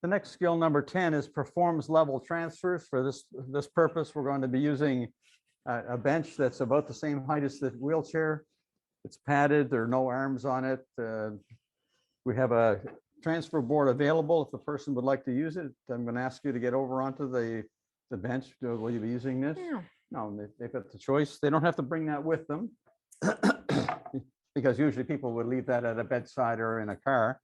The next skill, number 10, is performs level transfers. For this purpose, we're going to be using a bench that's about the same height as the wheelchair. It's padded, there are no arms on it. We have a transfer board available if the person would like to use it. I'm going to ask you to get over onto the bench. Will you be using this? Yeah. No, they've got the choice. They don't have to bring that with them because usually people would leave that at a bedside or in a car.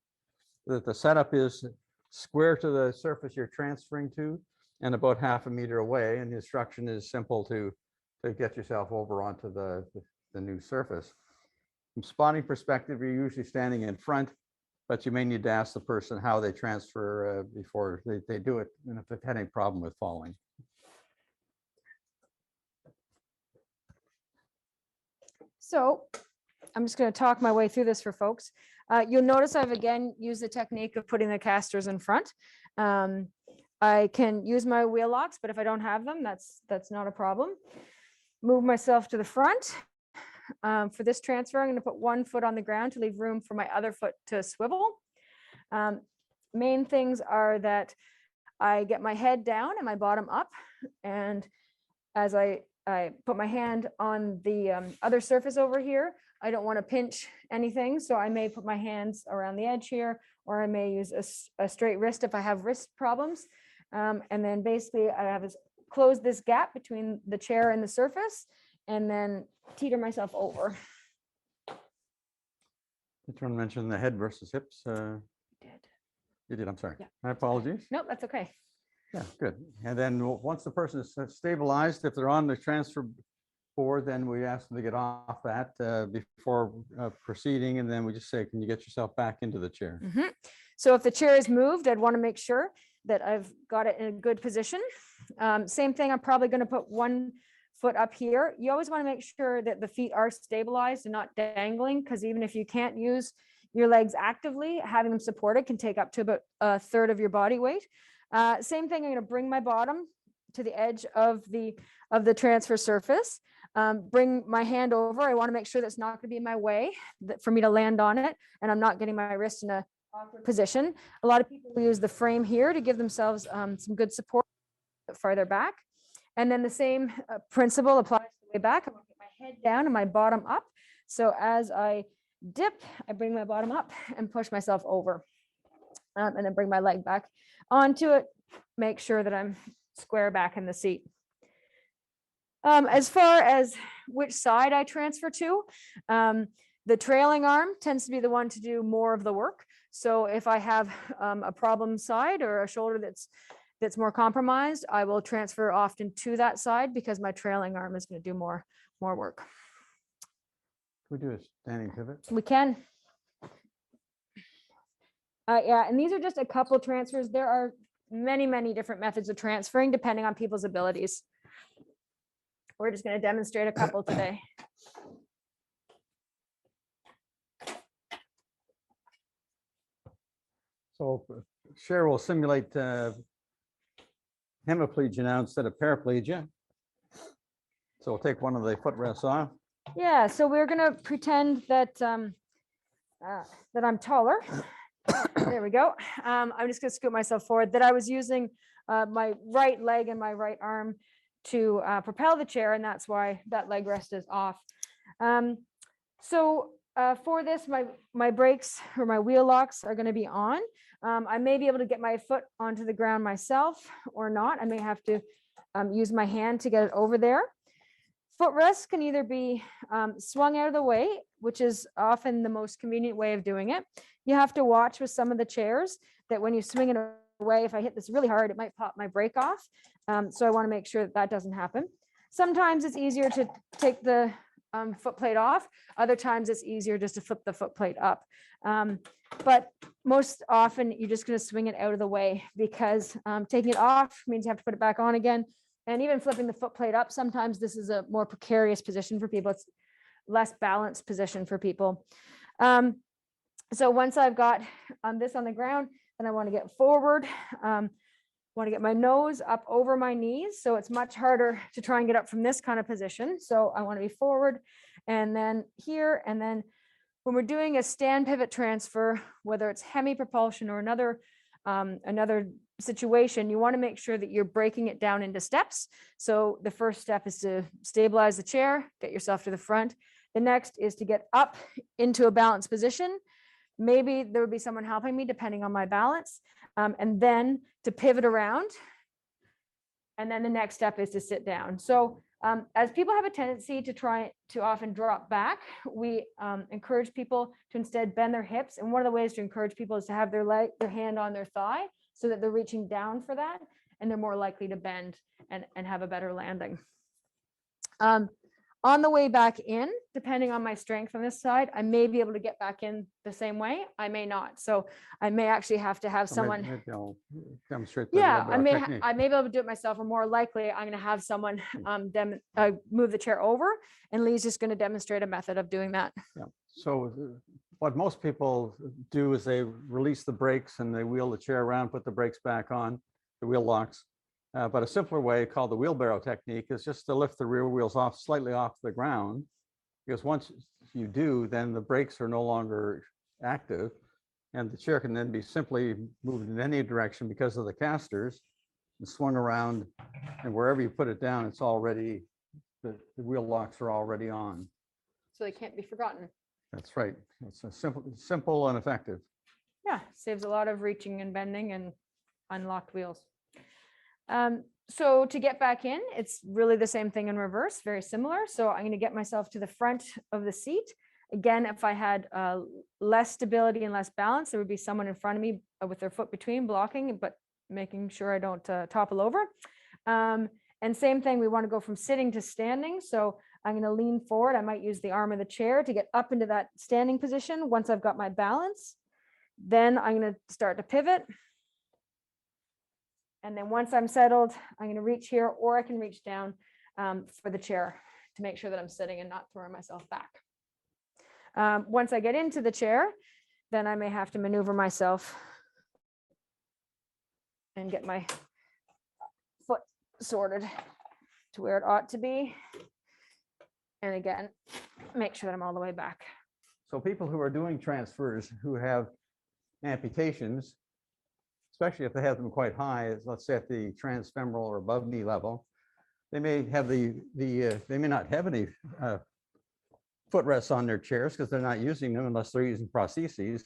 The setup is square to the surface you're transferring to and about half a meter away. And the instruction is simple to get yourself over onto the new surface. From spotting perspective, you're usually standing in front, but you may need to ask the person how they transfer before they do it, and if they've had any problem with falling. So I'm just going to talk my way through this for folks. You'll notice I've again used the technique of putting the casters in front. I can use my wheel locks, but if I don't have them, that's not a problem. Move myself to the front. For this transfer, I'm going to put one foot on the ground to leave room for my other foot to swivel. Main things are that I get my head down and my bottom up. And as I put my hand on the other surface over here, I don't want to pinch anything. So I may put my hands around the edge here, or I may use a straight wrist if I have wrist problems. And then basically I have close this gap between the chair and the surface, and then teeter myself over. Did you want to mention the head versus hips? You did, I'm sorry. Yeah. My apologies. No, that's okay. Yeah, good. And then once the person is stabilized, if they're on the transfer board, then we ask them to get off that before proceeding. And then we just say, can you get yourself back into the chair? Mm-hmm. So if the chair is moved, I'd want to make sure that I've got it in a good position. Same thing, I'm probably going to put one foot up here. You always want to make sure that the feet are stabilized and not dangling, because even if you can't use your legs actively, having them supported can take up to about a third of your body weight. Same thing, I'm going to bring my bottom to the edge of the transfer surface. Bring my hand over. I want to make sure that's not going to be in my way for me to land on it, and I'm not getting my wrist in a awkward position. A lot of people use the frame here to give themselves some good support farther back. And then the same principle applies to the way back. I'm going to get my head down and my bottom up. So as I dip, I bring my bottom up and push myself over. And then bring my leg back onto it. Make sure that I'm square back in the seat. As far as which side I transfer to, the trailing arm tends to be the one to do more of the work. So if I have a problem side or a shoulder that's more compromised, I will transfer often to that side because my trailing arm is going to do more work. Can we do a standing pivot? We can. Yeah, and these are just a couple transfers. There are many different methods of transferring depending on people's abilities. We're just going to demonstrate a couple today. So Cher will simulate hemiplegia now instead of paraplegia. So we'll take one of the footrests off. Yeah, so we're going to pretend that that I'm taller. There we go. I'm just going to scoot myself forward. That I was using my right leg and my right arm to propel the chair, and that's why that leg rest is off. So for this, my brakes or my wheel locks are going to be on. I may be able to get my foot onto the ground myself or not. I may have to use my hand to get it over there. Footrests can either be swung out of the way, which is often the most convenient way of doing it. You have to watch with some of the chairs that when you swing it away, if I hit this really hard, it might pop my brake off. So I want to make sure that doesn't happen. Sometimes it's easier to take the foot plate off. Other times it's easier just to flip the foot plate up. But most often you're just going to swing it out of the way because taking it off means you have to put it back on again. And even flipping the foot plate up, sometimes this is a more precarious position for people. It's less balanced position for people. So once I've got this on the ground, then I want to get forward. Want to get my nose up over my knees. So it's much harder to try and get up from this kind of position. So I want to be forward and then here. And then when we're doing a stand pivot transfer, whether it's hemi propulsion or another another situation, you want to make sure that you're breaking it down into steps. So the first step is to stabilize the chair, get yourself to the front. The next is to get up into a balanced position. Maybe there would be someone helping me depending on my balance. And then to pivot around. And then the next step is to sit down. So as people have a tendency to try to often drop back, we encourage people to instead bend their hips. And one of the ways to encourage people is to have their hand on their thigh so that they're reaching down for that, and they're more likely to bend and have a better landing. On the way back in, depending on my strength on this side, I may be able to get back in the same way. I may not. So I may actually have to have someone. Maybe I'll demonstrate the Yeah, wheelbarrow technique. I may be able to do it myself, or more likely, I'm going to have someone move the chair over, and Lee's just going to demonstrate a method of doing that. Yeah. So what most people do is they release the brakes and they wheel the chair around, put the brakes back on, the wheel locks. But a simpler way called the wheelbarrow technique is just to lift the rear wheels off slightly off the ground, because once you do, then the brakes are no longer active, and the chair can then be simply moved in any direction because of the casters and swung around, and wherever you put it down, it's already, the wheel locks are already on. So they can't be forgotten. That's right. It's a simple and effective. Yeah, saves a lot of reaching and bending and unlocked wheels. So to get back in, it's really the same thing in reverse, very similar. So I'm going to get myself to the front of the seat. Again, if I had less stability and less balance, there would be someone in front of me with their foot between, blocking, but making sure I don't topple over. And same thing, we want to go from sitting to standing. So I'm going to lean forward. I might use the arm of the chair to get up into that standing position. Once I've got my balance, then I'm going to start to pivot. And then once I'm settled, I'm going to reach here, or I can reach down for the chair to make sure that I'm sitting and not throwing myself back. Once I get into the chair, then I may have to maneuver myself and get my foot sorted to where it ought to be. And again, make sure that I'm all the way back. So people who are doing transfers who have amputations, especially if they have them quite high, let's say at the transfemoral or above knee level, they may have they may not have any footrests on their chairs because they're not using them unless they're using prostheses.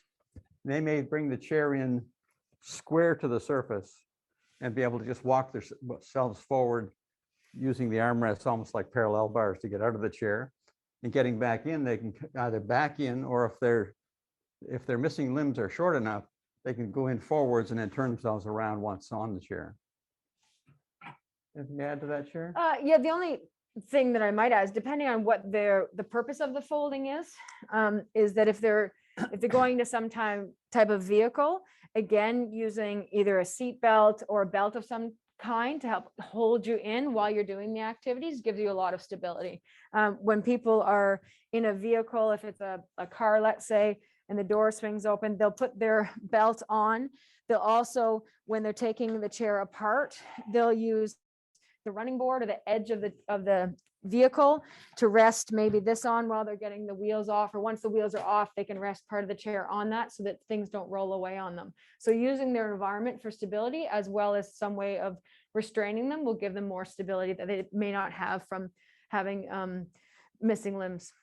They may bring the chair in square to the surface and be able to just walk themselves forward using the armrests almost like parallel bars to get out of the chair. And getting back in, they can either back in, or if their missing limbs are short enough, they can go in forwards and then turn themselves around once on the chair. Anything to add to that, Chair? Yeah, the only thing that I might add is, depending on what the purpose of the folding is that if they're going to some type of vehicle, again, using either a seat belt or a belt of some kind to help hold you in while you're doing the activities gives you a lot of stability. When people are in a vehicle, if it's a car, let's say, and the door swings open, they'll put their belt on. They'll also, when they're taking the chair apart, they'll use the running board or the edge of the vehicle to rest maybe this on while they're getting the wheels off, or once the wheels are off, they can rest part of the chair on that so that things don't roll away on them. So using their environment for stability, as well as some way of restraining them, will give them more stability that they may not have from having missing limbs.